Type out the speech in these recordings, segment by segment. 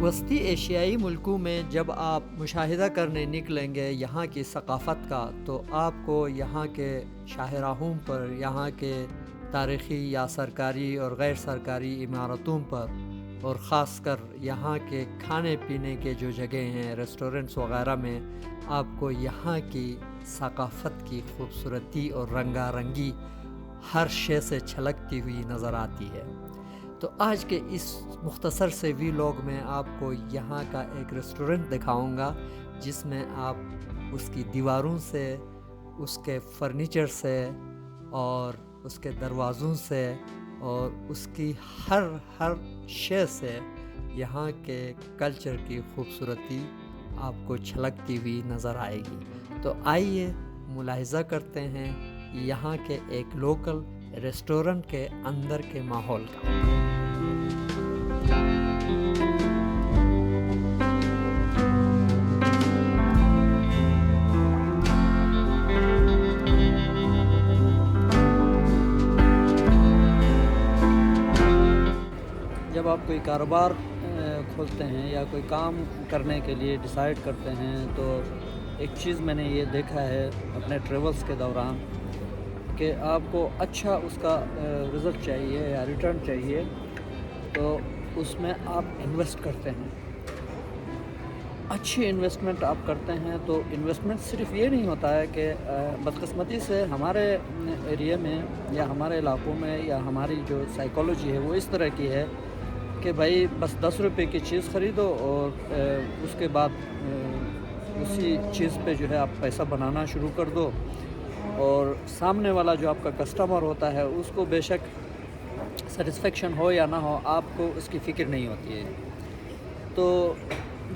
وسطی ایشیائی ملکوں میں جب آپ مشاہدہ کرنے نکلیں گے یہاں کی ثقافت کا، تو آپ کو یہاں کے شاہراہوں پر، یہاں کے تاریخی یا سرکاری اور غیر سرکاری عمارتوں پر، اور خاص کر یہاں کے کھانے پینے کے جو جگہیں ہیں، ریسٹورنٹس وغیرہ میں، آپ کو یہاں کی ثقافت کی خوبصورتی اور رنگا رنگی ہر شے سے چھلکتی ہوئی نظر آتی ہے۔ تو آج کے اس مختصر سے ویلاگ میں آپ کو یہاں کا ایک ریسٹورنٹ دکھاؤں گا، جس میں آپ اس کی دیواروں سے، اس کے فرنیچر سے، اور اس کے دروازوں سے، اور اس کی ہر شے سے یہاں کے کلچر کی خوبصورتی آپ کو چھلکتی ہوئی نظر آئے گی۔ تو آئیے ملاحظہ کرتے ہیں یہاں کے ایک لوکل ریسٹورنٹ کے اندر کے ماحول کا۔ جب آپ کوئی کاروبار کھولتے ہیں یا کوئی کام کرنے کے لیے ڈیسائیڈ کرتے ہیں، تو ایک چیز میں نے یہ دیکھا ہے اپنے ٹریولز کے دوران کہ آپ کو اچھا اس کا رزلٹ چاہیے یا ریٹرن چاہیے، تو اس میں آپ انویسٹ کرتے ہیں۔ اچھی انویسٹمنٹ آپ کرتے ہیں تو انویسٹمنٹ صرف یہ نہیں ہوتا ہے کہ بدقسمتی سے ہمارے ایریا میں یا ہمارے علاقوں میں یا ہماری جو سائیکالوجی ہے وہ اس طرح کی ہے کہ بھائی بس 10 روپے کی چیز خریدو اور اس کے بعد اسی چیز پہ جو ہے آپ پیسہ بنانا شروع کر دو، اور سامنے والا جو آپ کا کسٹمر ہوتا ہے اس کو بے شک سیٹسفیکشن ہو یا نہ ہو، آپ کو اس کی فکر نہیں ہوتی ہے۔ تو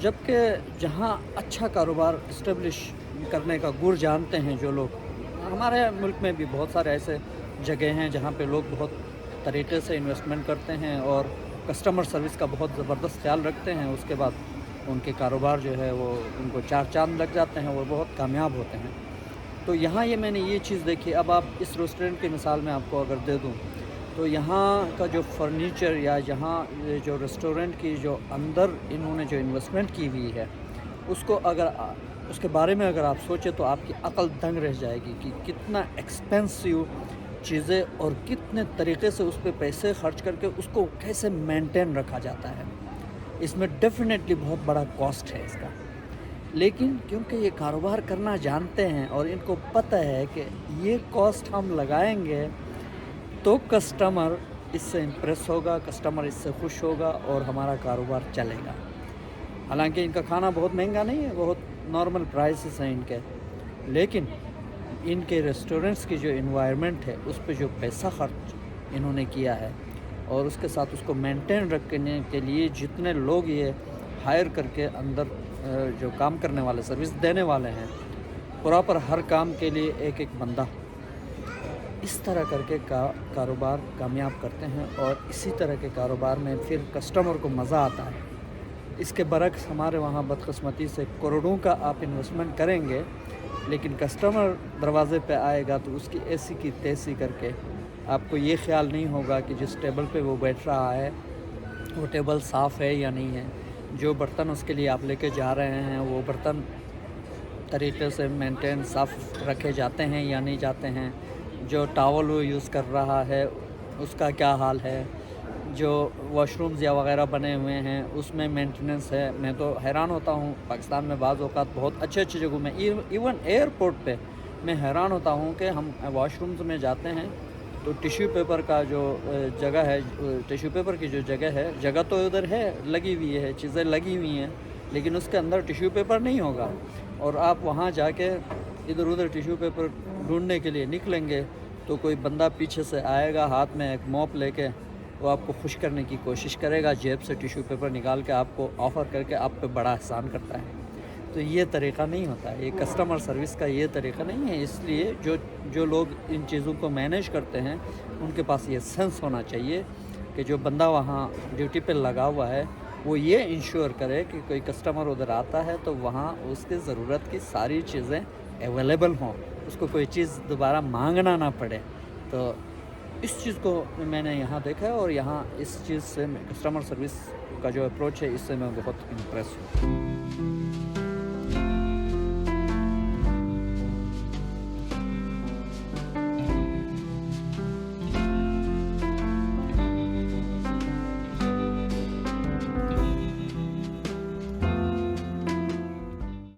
جبکہ جہاں اچھا کاروبار اسٹیبلش کرنے کا گر جانتے ہیں جو لوگ، ہمارے ملک میں بھی بہت سارے ایسے جگہ ہیں جہاں پہ لوگ بہت طریقے سے انویسٹمنٹ کرتے ہیں اور کسٹمر سروس کا بہت زبردست خیال رکھتے ہیں، اس کے بعد ان کے کاروبار جو ہے وہ ان کو 4 چاند لگ جاتے ہیں، وہ بہت کامیاب ہوتے ہیں۔ تو یہاں میں نے یہ چیز دیکھی۔ اب آپ اس ریسٹورنٹ کی مثال میں آپ کو اگر دے دوں، تو یہاں کا جو فرنیچر یا یہاں جو ریسٹورنٹ کی جو اندر انہوں نے جو انویسٹمنٹ کی ہوئی ہے، اس کو اگر اس کے بارے میں اگر آپ سوچیں تو آپ کی عقل دنگ رہ جائے گی کہ کتنا ایکسپینسیو چیزیں اور کتنے طریقے سے اس پہ پیسے خرچ کر کے اس کو کیسے مینٹین رکھا جاتا ہے۔ اس میں ڈیفینیٹلی بہت بڑا کاسٹ ہے اس کا، لیکن کیونکہ یہ کاروبار کرنا جانتے ہیں اور ان کو پتہ ہے کہ یہ کاسٹ ہم لگائیں گے تو کسٹمر اس سے امپریس ہوگا، کسٹمر اس سے خوش ہوگا اور ہمارا کاروبار چلے گا۔ حالانکہ ان کا کھانا بہت مہنگا نہیں ہے، بہت نارمل پرائسز ہیں ان کے، لیکن ان کے ریسٹورنٹس کی جو انوائرمنٹ ہے اس پہ جو پیسہ خرچ انہوں نے کیا ہے، اور اس کے ساتھ اس کو مینٹین رکھنے کے لیے جتنے لوگ یہ ہائر کر کے اندر جو کام کرنے والے، سروس دینے والے ہیں، پراپر ہر کام کے لیے ایک بندہ، اس طرح کر کے کاروبار کامیاب کرتے ہیں، اور اسی طرح کے کاروبار میں پھر کسٹمر کو مزہ آتا ہے۔ اس کے برعکس ہمارے وہاں بدقسمتی سے کروڑوں کا آپ انویسٹمنٹ کریں گے، لیکن کسٹمر دروازے پہ آئے گا تو اس کی ایسی کی تیسی کر کے آپ کو یہ خیال نہیں ہوگا کہ جس ٹیبل پہ وہ بیٹھ رہا ہے وہ ٹیبل صاف ہے یا نہیں ہے، جو برتن اس کے لیے آپ لے کے جا رہے ہیں وہ برتن طریقے سے مینٹین صاف رکھے جاتے ہیں یا نہیں جاتے ہیں، جو ٹاول وہ یوز کر رہا ہے اس کا کیا حال ہے، جو واش رومز یا وغیرہ بنے ہوئے ہیں اس میں مینٹیننس ہے۔ میں تو حیران ہوتا ہوں، پاکستان میں بعض اوقات بہت اچھے جگہوں میں، ایون ایئرپورٹ پہ میں حیران ہوتا ہوں کہ ہم واش رومز میں جاتے ہیں تو ٹیشو پیپر کا جو جگہ ہے، ٹیشو پیپر کی جو جگہ تو ادھر ہے، لگی ہوئی ہے، چیزیں لگی ہوئی ہیں، لیکن اس کے اندر ٹیشو پیپر نہیں ہوگا، اور آپ وہاں جا کے ادھر ادھر ٹیشو پیپر ڈھونڈنے کے لیے نکلیں گے تو کوئی بندہ پیچھے سے آئے گا ہاتھ میں ایک موپ لے کے، وہ آپ کو خوش کرنے کی کوشش کرے گا، جیب سے ٹیشو پیپر نکال کے آپ کو آفر کر کے آپ پہ بڑا احسان کرتا ہے۔ تو یہ طریقہ نہیں ہوتا ہے، یہ کسٹمر سروس کا یہ طریقہ نہیں ہے۔ اس لیے جو لوگ ان چیزوں کو مینیج کرتے ہیں ان کے پاس یہ سینس ہونا چاہیے کہ جو بندہ وہاں ڈیوٹی پہ لگا ہوا ہے وہ یہ انشور کرے کہ کوئی کسٹمر ادھر آتا ہے تو وہاں اس کی ضرورت کی ساری چیزیں اویلیبل ہوں، اس کو کوئی چیز دوبارہ مانگنا نہ پڑے۔ تو اس چیز کو میں نے یہاں دیکھا ہے اور یہاں اس چیز سے کسٹمر سروس کا جو اپروچ ہے اس سے میں بہت امپریس ہوں.